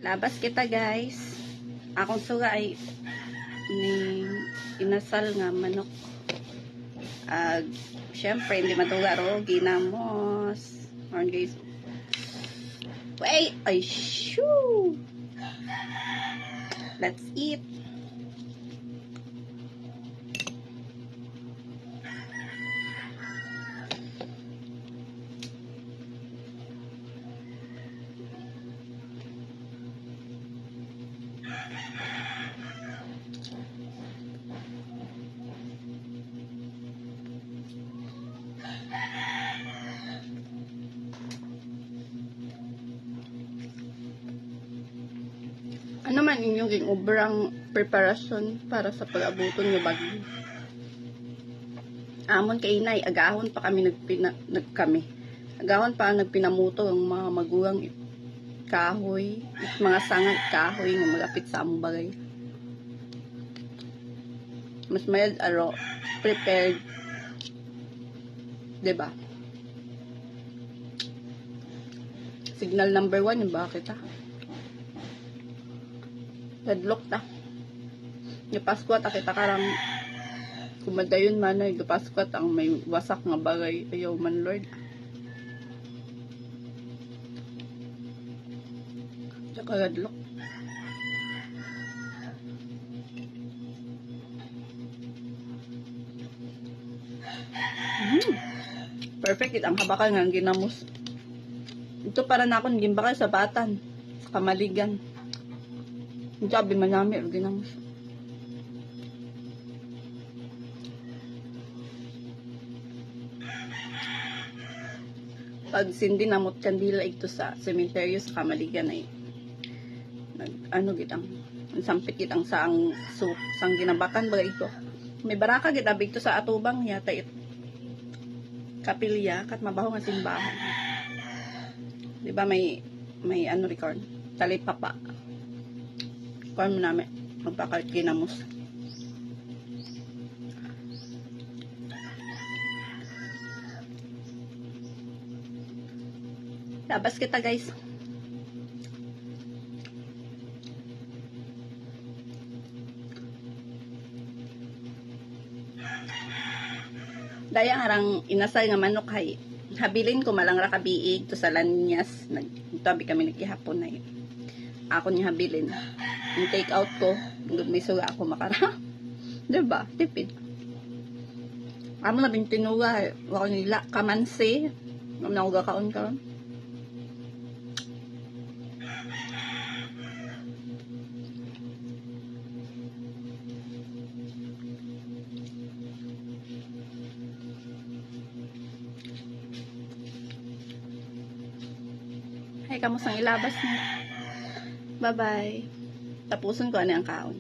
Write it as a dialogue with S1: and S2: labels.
S1: Labas kita guys. Akong suga ay ni inasal nga manok. Syempre hindi matuga ro ginamos. Aron guys. Wait, ay shoo. Let's eat. Ano man inyong ginobrang preparasyon para sa pag-abuton ng bagyo? Amon kay inay, agahon pa kami agahon pa nagpinamuto ang mga magulang kahoy, mga sangat kahoy nga magapit sa among bagay. Mas mayad aro prepared, 'di ba? Signal number 1 yung bakit ha? Headlock ta. Yung Pasko ta kita karang kumadayon man ay Pasko ang may wasak nga bagay ayaw man Lord. Tsaka headlock. Perfect it ang habakan nga ginamos. Ito para na akong gimbakal sa batan, sa kamaligan. Sabi man namin, ginamos. Pag sindi namot kandila ito sa sementeryo sa kamaligan ay ano gitang sampit gitang sang sang ginabakan ba ito. May baraka gitabi ito sa atubang yata ito. Kapilya kat mabaho nga simbahan. Di ba may ano record? Talipapa. Kuha mo namin magpakalit ginamos. Labas kita guys. Daya harang inasal nga manok hay. Habilin ko malang ra kabiig to sa Lanyas. Nagtabi kami nagihapon na yun. Ako niya habilin. Yung take out ko, may suga ako makara. Diba? Tipid. Amo na bintinuga. Wako nila kamansi. Amo na ako gakaon ka. Ay, kamusang ilabas niya. Bye-bye. Tapusin ko ano ang kaon.